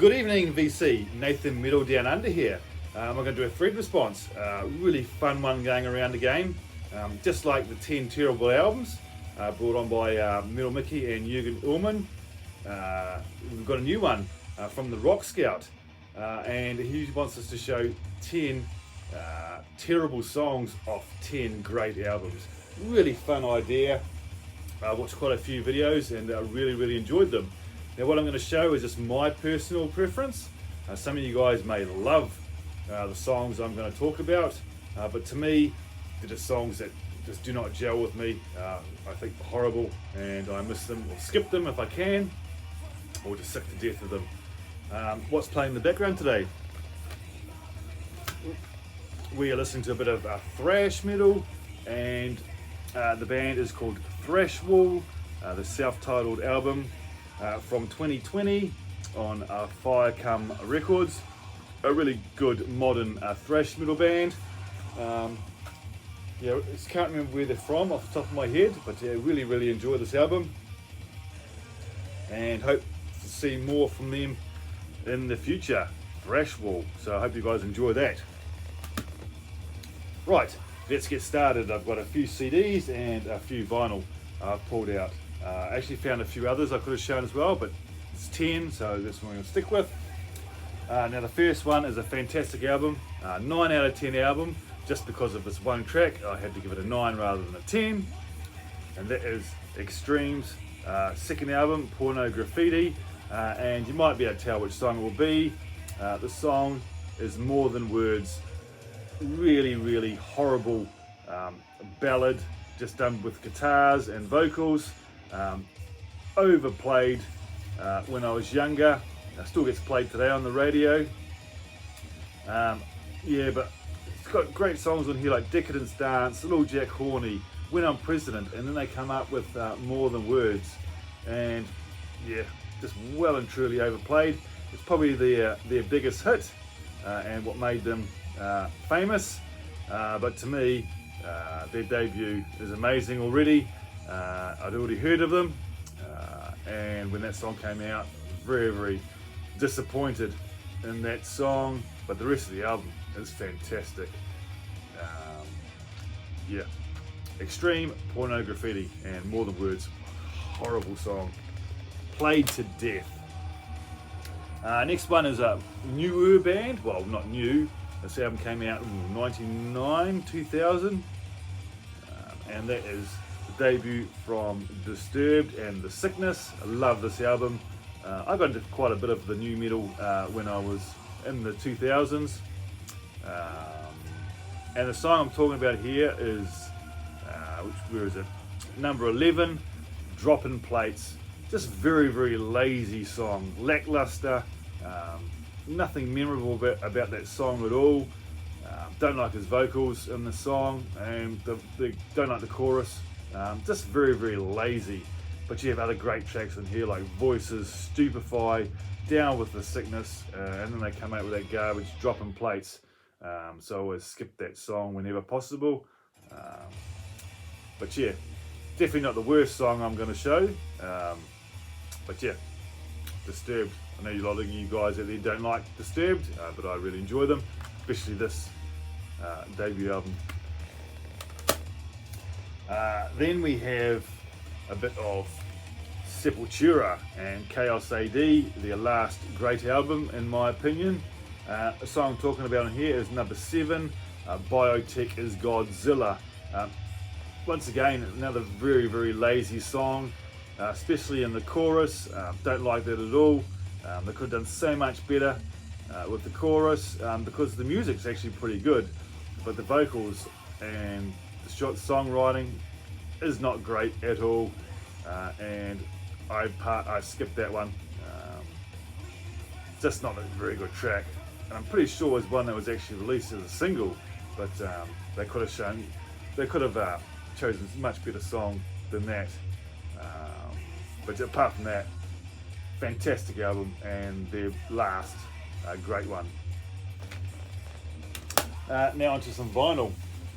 Good evening, VC. Nathan Middle Down Under here. I'm going to do a thread response. Really fun one going around the game. Just like the 10 Terrible Albums brought on by Metal Mickey and Jürgen Ullmann. We've got a new one from the Rock Scout. And he wants us to show 10 terrible songs off 10 great albums. Really fun idea. I watched quite a few videos and really enjoyed them. Now what I'm going to show is just my personal preference. Some of you guys may love the songs I'm going to talk about, but to me they're just songs that just do not gel with me. I think they're horrible and I miss them or skip them if I can, or just sick to death of them. What's playing in the background today? We are listening to a bit of thrash metal, and the band is called Thrashwall, the self-titled album from 2020 on Firecome Records. A really good modern thrash metal band. Yeah, I can't remember where they're from off the top of my head, but yeah, really enjoy this album and hope to see more from them in the future. Thrashwall. So I hope you guys enjoy that. Right, let's get started. I've got a few CDs and a few vinyl I've pulled out. I actually found a few others I could have shown as well, but it's 10, so that's what I'm going to stick with. Now the first one is a fantastic album, 9 out of 10 album. Just because of this one track, I had to give it a 9 rather than a 10. And that is Extreme's second album, Porno Graffiti. And you might be able to tell which song it will be. The song is More Than Words. Really horrible ballad, just done with guitars and vocals. Overplayed when I was younger. Still gets played today on the radio. Yeah, but it's got great songs on here like Decadence Dance, Little Jack Horny, When I'm President, and then they come up with More Than Words. And yeah, just well and truly overplayed. It's probably their biggest hit and what made them famous. But to me, their debut is amazing already. I'd already heard of them, and when that song came out, very disappointed in that song, but the rest of the album is fantastic. Yeah, Extreme, Porno Graffiti, and More Than Words. Horrible song, played to death. Next one is a newer band. Well, not new. This album came out in 99, 2000, and that is the debut from Disturbed and The Sickness. I love this album. I got into quite a bit of the new metal when I was in the 2000s. And the song I'm talking about here is, where is it? Number 11, Droppin' Plates. Just very lazy song, lackluster. Nothing memorable about that song at all. Don't like his vocals in the song, and don't like the chorus. Just very lazy. But you have other great tracks in here like Voices, Stupefy, Down with the Sickness, and then they come out with that garbage Droppin' Plates. So I always skip that song whenever possible. But yeah, definitely not the worst song I'm going to show. But yeah, Disturbed. I know a lot of you guys out there don't like Disturbed, but I really enjoy them, especially this debut album. Then we have a bit of Sepultura and Chaos AD, their last great album in my opinion. The song I'm talking about in here is number 7, Biotech is Godzilla. Once again, another very lazy song, especially in the chorus. Don't like that at all. They could have done so much better with the chorus, because the music's actually pretty good, but the vocals and the short songwriting is not great at all, and I skipped that one. Just not a very good track, and I'm pretty sure it was one that was actually released as a single, but they could have chosen a much better song than that. But apart from that, fantastic album, and their last great one. Now onto some vinyl.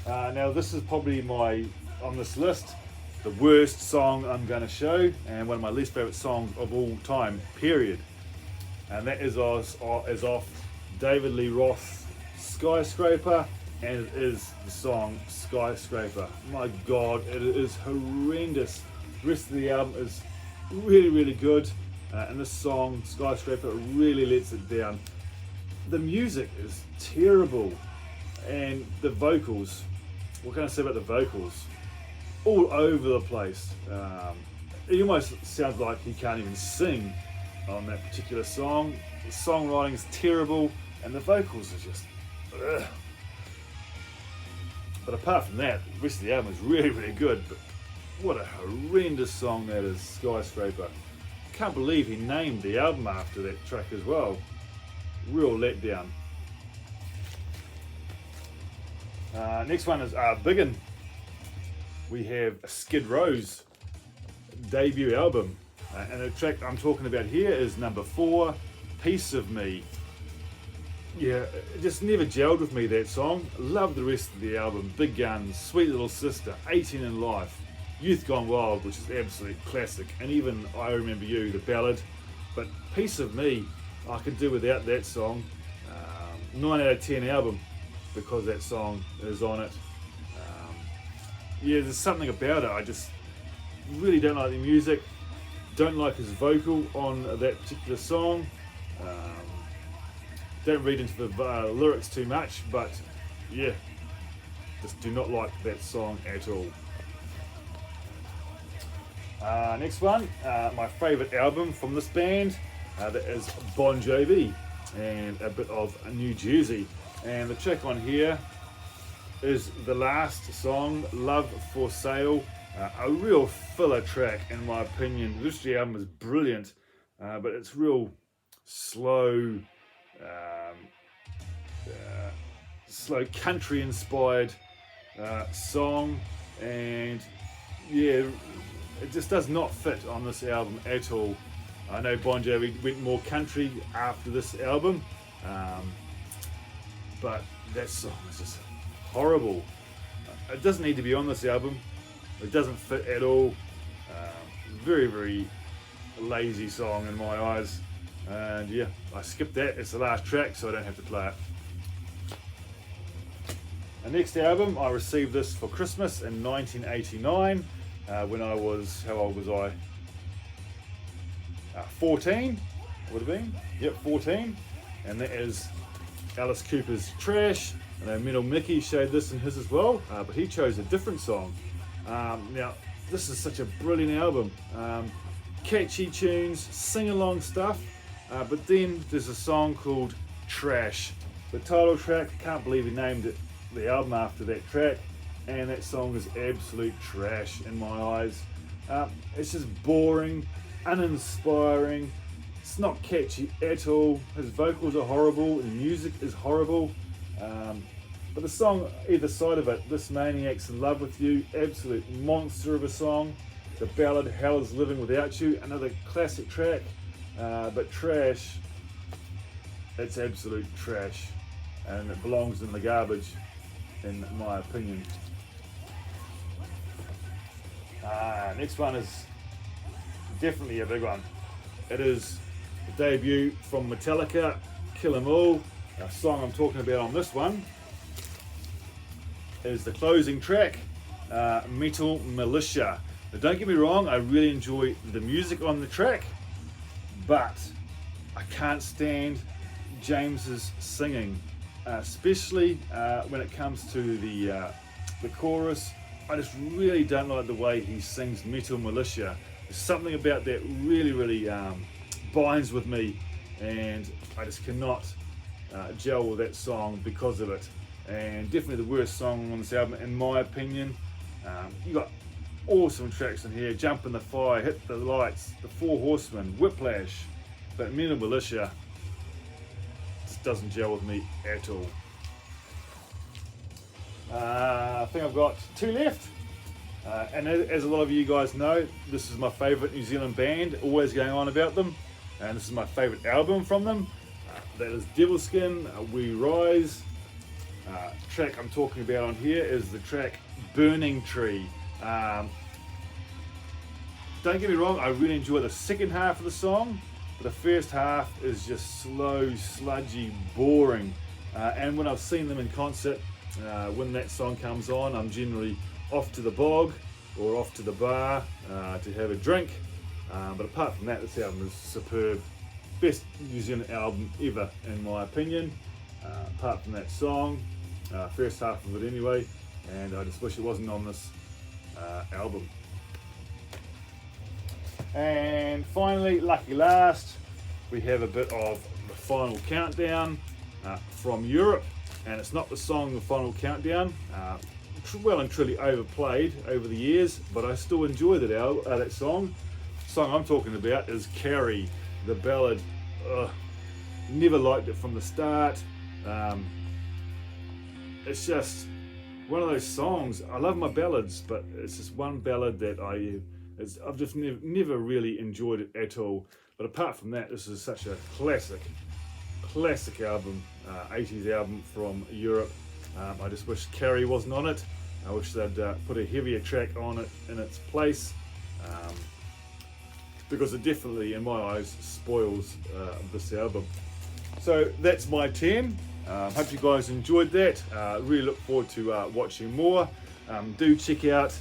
Now this is probably on this list, the worst song I'm going to show, and one of my least favorite songs of all time, period. and that is off David Lee Roth's Skyscraper, and it is the song Skyscraper. My God, it is horrendous. The rest of the album is really, really good, and this song Skyscraper really lets it down. The music is terrible, and the vocals, what can I say about the vocals? All over the place. It almost sounds like he can't even sing on that particular song. The songwriting is terrible, and the vocals are just ugh. But apart from that, the rest of the album is really, really good. But what a horrendous song that is, Skyscraper. Can't believe he named the album after that track as well. Real letdown. Next one is Biggin. We have Skid Row's debut album, and the track I'm talking about here is number 4, Piece of Me. Yeah, it just never gelled with me, that song. Love the rest of the album. Big Guns, Sweet Little Sister, 18 in Life, Youth Gone Wild, which is absolute classic, and even I Remember You, the ballad. But Piece of Me, I could do without that song. 9 out of 10 album, because that song is on it. Yeah, there's something about it. I just really don't like the music. Don't like his vocal on that particular song. Don't read into the lyrics too much, but yeah, just do not like that song at all. Next one, my favourite album from this band, that is Bon Jovi and a bit of New Jersey. And the track on here is the last song, Love for Sale. A real filler track in my opinion. This album is brilliant, but it's real slow, slow country inspired song, and yeah, it just does not fit on this album at all. I know Bon Jovi went more country after this album, but that song is just horrible. It doesn't need to be on this album. It doesn't fit at all. Very, very lazy song in my eyes. And yeah, I skipped that. It's the last track, so I don't have to play it. The next album, I received this for Christmas in 1989, when I was, how old was I? 14, would have been. Yep, 14. And that is Alice Cooper's Trash. I know Metal Mickey showed this in his as well, but he chose a different song. Now, this is such a brilliant album. Catchy tunes, sing-along stuff, but then there's a song called Trash. The title track, can't believe he named the album after that track, and that song is absolute trash in my eyes. It's just boring, uninspiring, it's not catchy at all, his vocals are horrible, the music is horrible. But the song, either side of it, This Maniac's in Love With You, absolute monster of a song. The ballad, Hell Is Living Without You, another classic track. But Trash, it's absolute trash. And it belongs in the garbage, in my opinion. Next one is definitely a big one. It is the debut from Metallica, Kill 'Em All. The song I'm talking about on this one is the closing track, Metal Militia. Now, don't get me wrong, I really enjoy the music on the track, but I can't stand James's singing, especially when it comes to the chorus. I just really don't like the way he sings Metal Militia. There's something about that really binds with me, and I just cannot gel with that song because of it. And definitely the worst song on this album in my opinion. You got awesome tracks in here, Jump in the Fire, Hit the Lights, The Four Horsemen, Whiplash, but Metal Militia just doesn't gel with me at all. I think I've got 2 left, and as a lot of you guys know, this is my favourite New Zealand band, always going on about them, and this is my favourite album from them. That is Devilskin, We Rise. Track I'm talking about on here is the track Burning Tree. Don't get me wrong, I really enjoy the second half of the song. but the first half is just slow, sludgy, boring. And when I've seen them in concert, when that song comes on, I'm generally off to the bog or off to the bar to have a drink. But apart from that, this album is superb. Best New Zealand album ever, in my opinion. Apart from that song, first half of it anyway, and I just wish it wasn't on this album. And finally, lucky last, we have a bit of the final countdown from Europe, and it's not the song The Final Countdown, well and truly overplayed over the years, but I still enjoy that song. The song I'm talking about is Carrie, the ballad. Never liked it from the start. It's just one of those songs. I love my ballads, but it's just one ballad that I've just never really enjoyed it at all. But apart from that, this is such a classic album, 80s album from Europe. I just wish Carrie wasn't on it. I wish they'd put a heavier track on it in its place, because it definitely, in my eyes, spoils this album. So that's my 10. Hope you guys enjoyed that. Really look forward to watching more. Do check out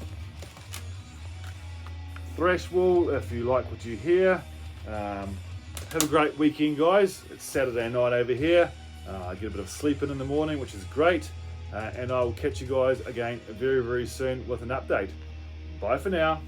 Thrashwall if you like what you hear. Have a great weekend, guys. It's Saturday night over here. I get a bit of sleep in the morning, which is great. And I will catch you guys again very, very soon with an update. Bye for now.